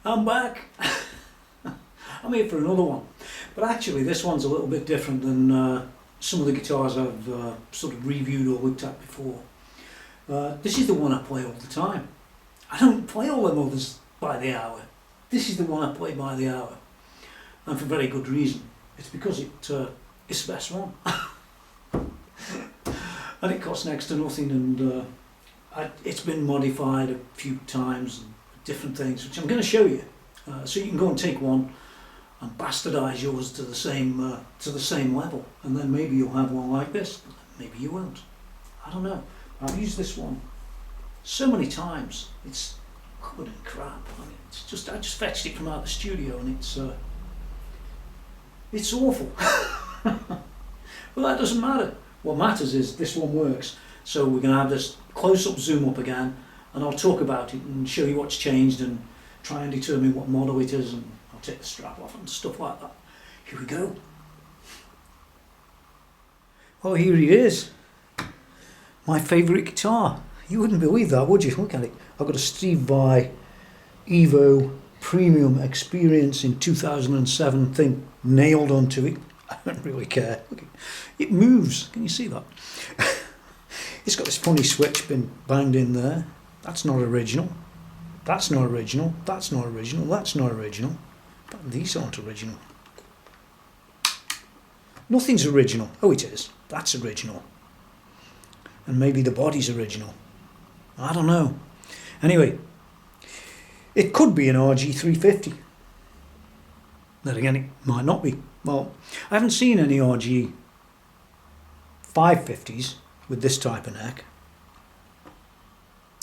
I'm back. I'm here for another one, but actually this one's a little bit different than some of the guitars I've sort of reviewed or looked at before. This is the one I play all the time. I don't play all them others by the hour. This is the one I play by the hour, and for very good reason. It's because it's the best one. And it costs next to nothing, and it's been modified a few times and different things, which I'm going to show you, so you can go and take one and bastardise yours to the same level, and then maybe you'll have one like this. Maybe you won't. I don't know. I've used this one so many times. It's covered in crap. I mean, I just fetched it from out the studio, and it's awful. Well, that doesn't matter. What matters is this one works. So we're going to have this close-up zoom up again, and I'll talk about it and show you what's changed and try and determine what model it is, and I'll take the strap off and stuff like that. Here we go. Well, here it is. My favourite guitar. You wouldn't believe that, would you? Look at it. I've got a Steve Vai Evo Premium Experience in 2007 thing nailed onto it. I don't really care. Look, it moves. Can you see that? It's got this funny switch been banged in there. That's not original. That's not original. That's not original. That's not original. But these aren't original. Nothing's original. Oh, it is. That's original. And maybe the body's original. I don't know. Anyway, it could be an RG350. Then again, it might not be. Well, I haven't seen any RG550s with this type of neck,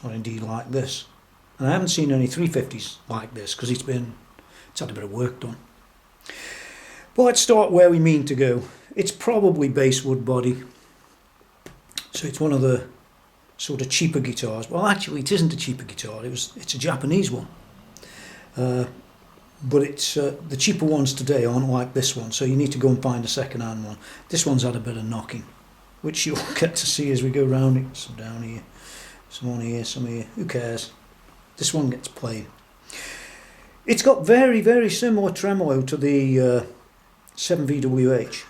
or indeed like this. And I haven't seen any 350s like this because it's had a bit of work done. But let's start where we mean to go. It's probably basswood body. So it's one of the sort of cheaper guitars. Well, actually, it isn't a cheaper guitar. It's a Japanese one. But it's the cheaper ones today aren't like this one, so you need to go and find a second-hand one. This one's had a bit of knocking, which you'll get to see as we go round it. Some down here, some on here, some here. Who cares? This one gets played. It's got very, very similar tremolo to the 7VWH,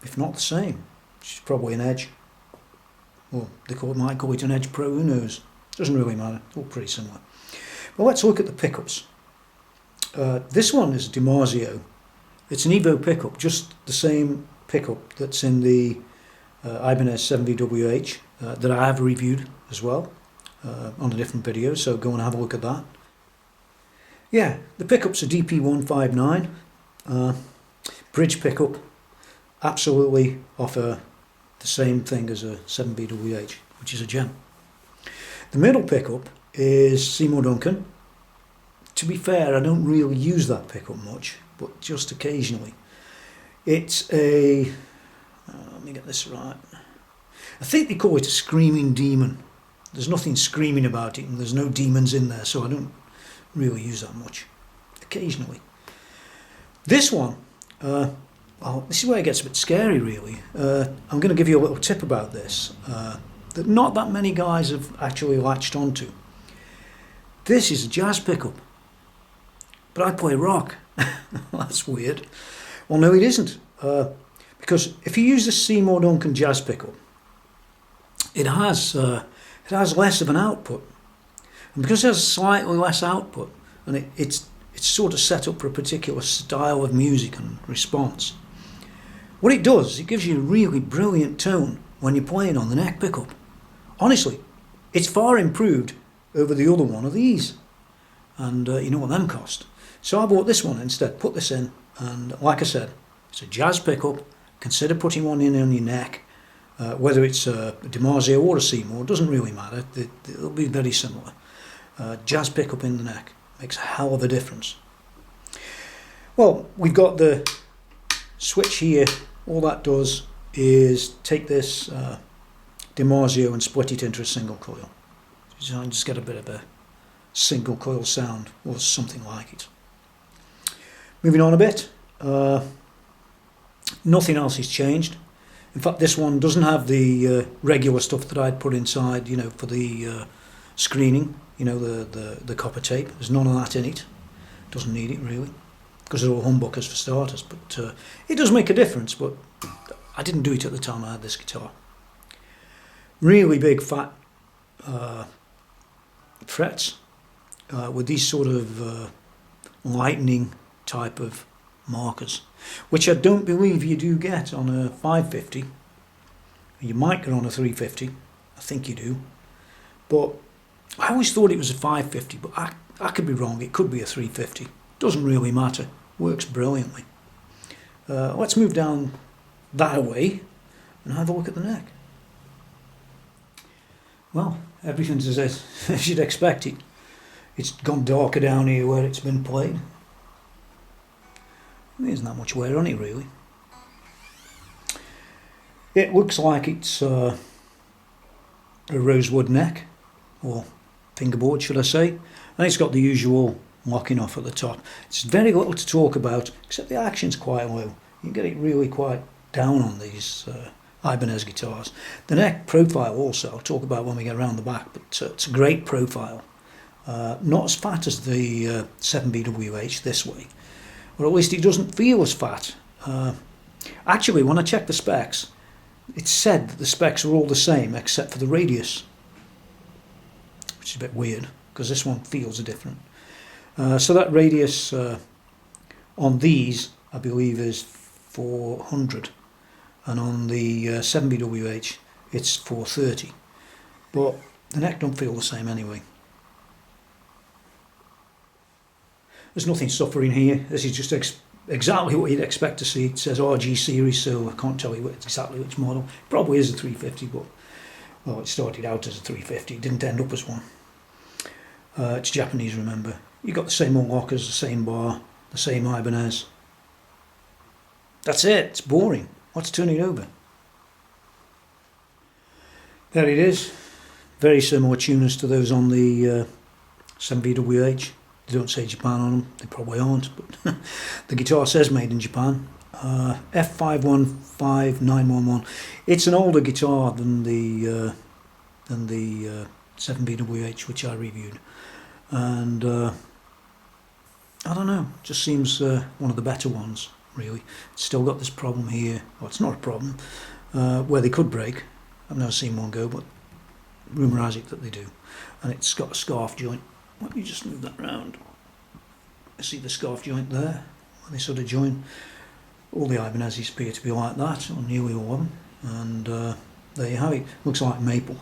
if not the same. Which is probably an Edge. Or they might call it an Edge Pro, who knows? Doesn't really matter, all pretty similar. Well, let's look at the pickups. This one is a DiMarzio. It's an Evo pickup, just the same pickup that's in the Ibanez 7VWH that I have reviewed as well on a different video, so go and have a look at that. Yeah, the pickup's a DP159 bridge pickup, absolutely offer the same thing as a 7VWH, which is a gem. The middle pickup is Seymour Duncan. To be fair, I don't really use that pickup much, but just occasionally. It's a, let me get this right, I think they call it a screaming demon. There's nothing screaming about it, and there's no demons in there, so I don't really use that much. Occasionally. This one, well, this is where it gets a bit scary, really. I'm going to give you a little tip about this that not that many guys have actually latched onto. This is a jazz pickup. But I play rock. That's weird. Well, no, it isn't. Because if you use the Seymour Duncan jazz pickup, it has less of an output. And because it has slightly less output, and it's sort of set up for a particular style of music and response, what it does, it gives you a really brilliant tone when you're playing on the neck pickup. Honestly, it's far improved over the other one of these. And you know what them cost. So I bought this one instead, put this in, and like I said, it's a jazz pickup. Consider putting one in on your neck, whether it's a DiMarzio or a Seymour, doesn't really matter, it'll be very similar. Jazz pickup in the neck makes a hell of a difference. Well, we've got the switch here. All that does is take this DiMarzio and split it into a single coil. So I just get a bit of a single coil sound, or something like it. Moving on a bit, nothing else has changed. In fact, this one doesn't have the regular stuff that I'd put inside, you know, for the screening, you know, the copper tape. There's none of that in it. Doesn't need it really, because they're all humbuckers for starters, but it does make a difference. But I didn't do it at the time I had this guitar. Really big fat frets with these sort of lightning type of markers, which I don't believe you do get on a 550. You might get on a 350, I think you do, but I always thought it was a 550, but I could be wrong. It could be a 350. Doesn't really matter. Works brilliantly. Let's move down that way and have a look at the neck. Well, everything's as you'd expect it. It's gone darker down here where it's been played. There isn't that much wear on it really. It looks like it's a rosewood neck, or fingerboard should I say, and it's got the usual locking off at the top. It's very little to talk about, except the action's quite low. You can get it really quite down on these Ibanez guitars. The neck profile also, I'll talk about when we get around the back, but it's a great profile. Not as fat as the 7BWH this way, or at least it doesn't feel as fat. Actually, when I checked the specs, it said that the specs are all the same except for the radius, which is a bit weird because this one feels different. So that radius on these, I believe, is 400, and on the 7BWH it's 430, but the neck don't feel the same anyway. There's nothing suffering here. This is just exactly what you'd expect to see. It says RG series, so I can't tell you exactly which model. It probably is a 350, but well, it started out as a 350. It didn't end up as one. It's Japanese, remember. You got the same old lockers, the same bar, the same Ibanez. That's it. It's boring. Let's turn it over. There it is. Very similar tuners to those on the 7BWH. They don't say Japan on them, they probably aren't, but the guitar says made in Japan. F515911. It's an older guitar than the 7BWH, which I reviewed, and I don't know, just seems one of the better ones really. It's still got this problem here. Well, it's not a problem, where they could break. I've never seen one go, but rumour has it that they do, and it's got a scarf joint. Let me just move that round. I see the scarf joint there, where they sort of join. All the Ibanezes appear to be like that, or nearly all of them, and there you have it. Looks like maple.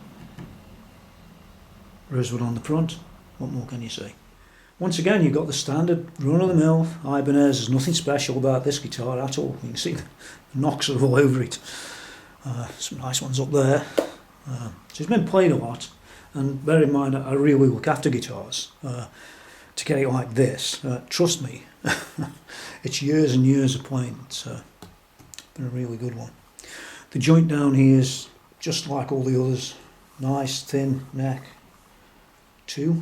Rosewood on the front. What more can you say? Once again, you've got the standard run-of-the-mill Ibanez. There's nothing special about this guitar at all. You can see the knocks are all over it. Some nice ones up there. So it's been played a lot. And bear in mind, I really look after guitars. To get it like this, trust me, it's years and years of playing. It's been a really good one. The joint down here is just like all the others. Nice, thin neck. Two.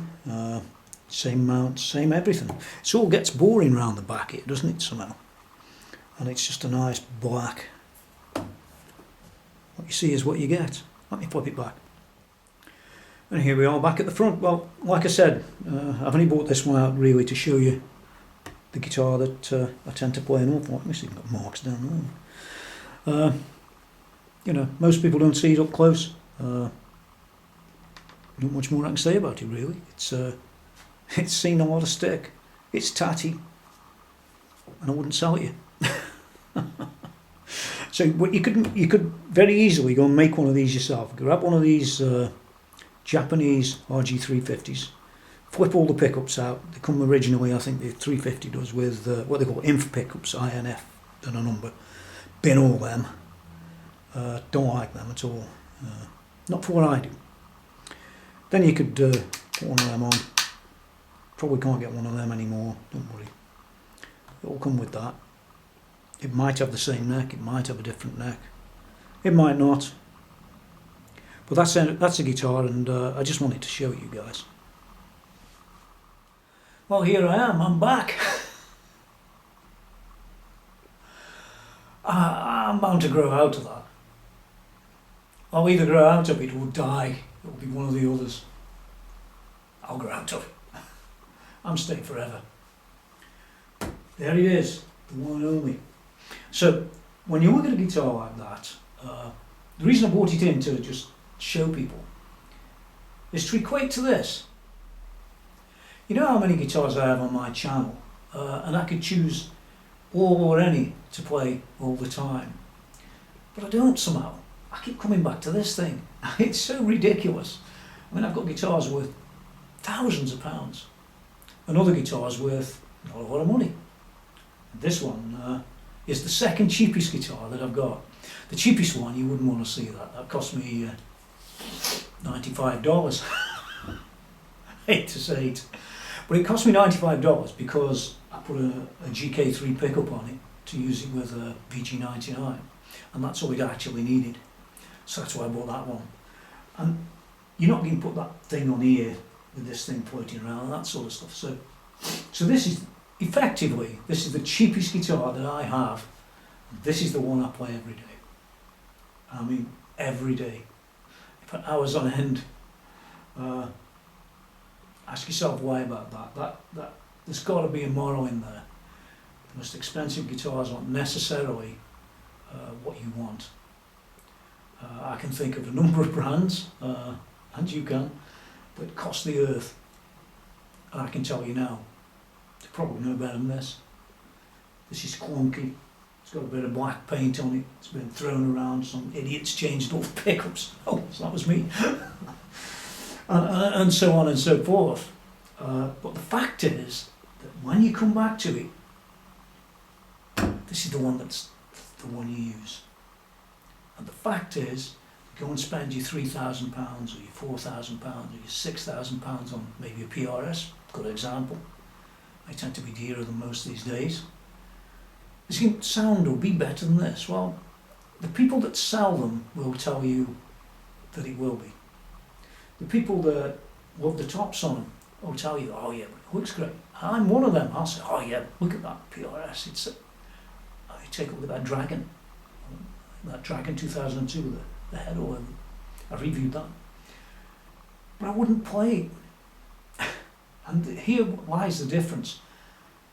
Same mount, same everything. It all gets boring round the back here, doesn't it, somehow? And it's just a nice black. What you see is what you get. Let me flip it back. And here we are back at the front. Well, like I said, I've only brought this one out really to show you the guitar that I tend to play an awful lot. Let me see, I've got marks down there. You know, most people don't see it up close. Not much more I can say about it really. It's seen a lot of stick. It's tatty, and I wouldn't sell it you. So what you could very easily go and make one of these yourself. Grab one of these Japanese RG350s, flip all the pickups out. They come originally, I think the 350 does, with what they call inf pickups, INF and a number. Bin all them. Don't like them at all. Not for what I do. Then you could put one of them on. Probably can't get one of them anymore, don't worry. It'll come with that. It might have the same neck, it might have a different neck. It might not. But that's a guitar, and I just wanted to show you guys. Well, here I am, I'm back. I'm bound to grow out of that. I'll either grow out of it or die. It'll be one of the others. I'll grow out of it. I'm staying forever. there it is, the one and only. So when you look at a guitar like that, the reason I brought it in to just show people is to equate to this. You know how many guitars I have on my channel, and I could choose all or any to play all the time, but I don't somehow. I keep coming back to this thing. It's so ridiculous. I mean, I've got guitars worth thousands of pounds, and other guitars worth not a lot of money. This one is the second cheapest guitar that I've got. The cheapest one, you wouldn't want to see that. That cost me $95. Hate to say it, but it cost me $95 because I put a GK3 pickup on it to use it with a VG99, and that's all it actually needed. So that's why I bought that one. And you're not going to put that thing on here with this thing floating around and that sort of stuff. So this is effectively, this is the cheapest guitar that I have. This is the one I play every day. I mean, every day. For hours on end. Ask yourself why about that. There's got to be a moral in there. The most expensive guitars aren't necessarily what you want. I can think of a number of brands, and you can, that cost the earth. And I can tell you now, they're probably no better than this. This is clunky. It's got a bit of black paint on it. It's been thrown around. Some idiots changed all the pickups. Oh, so that was me. and so on and so forth. But the fact is that when you come back to it, this is the one that's the one you use. And the fact is, go and spend your £3,000 or your £4,000 or your £6,000 on maybe a PRS, good example. They tend to be dearer than most these days. Is it going to sound or be better than this? Well, the people that sell them will tell you that it will be. The people that love the tops on them will tell you, oh yeah, but it looks great. I'm one of them. I'll say, oh yeah, look at that PRS. It's you take a look at that Dragon. That Dragon 2002 with the head all over. I reviewed that. But I wouldn't play it. And here lies the difference.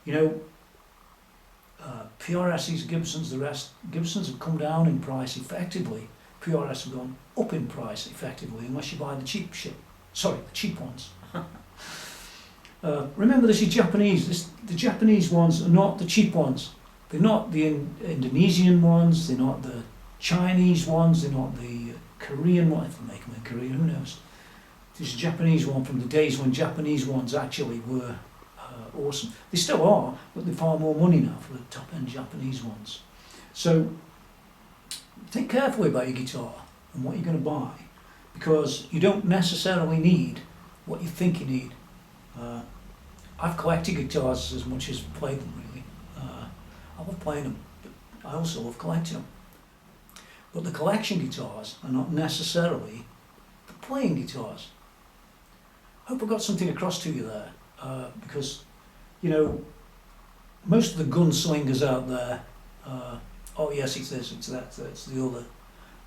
You know, PRSs, Gibsons, the rest, Gibsons have come down in price effectively. PRS have gone up in price effectively, unless you buy the cheap shit. Sorry, the cheap ones. Remember, this is Japanese. The Japanese ones are not the cheap ones. They're not the Indonesian ones, they're not the Chinese ones, they're not the Korean ones. If they make them in Korea, who knows? This is a Japanese one from the days when Japanese ones actually were awesome. They still are, but they're far more money now for the top-end Japanese ones. So think carefully about your guitar and what you're going to buy, because you don't necessarily need what you think you need. I've collected guitars as much as played them, really. I love playing them, but I also love collecting them. But the collection guitars are not necessarily the playing guitars. I hope I got something across to you there, because, you know, most of the gunslingers out there, oh yes, it's this, it's that, it's the other.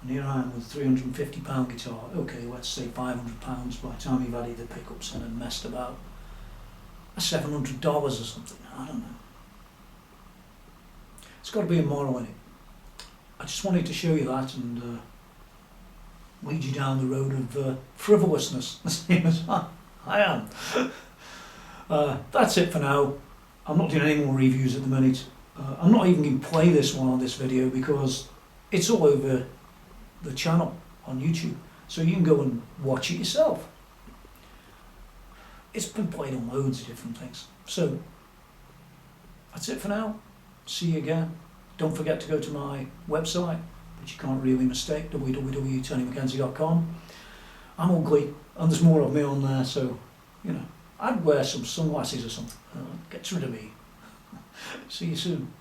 And here I am with a £350 guitar. Okay, let's say £500 by the time you've added the pickups in and messed about. That's $700 or something, I don't know. It's got to be a moral in it. I just wanted to show you that and lead you down the road of frivolousness, the same as I am. That's it for now. I'm not doing any more reviews at the minute. I'm not even going to play this one on this video because it's all over the channel on YouTube, so you can go and watch it yourself. It's been played on loads of different things. So that's it for now. See you again. Don't forget to go to my website, which you can't really mistake, www.TonyMckenzie.com. I'm ugly, and there's more of me on there, so, you know, I'd wear some sunglasses or something. Gets rid of me. See you soon.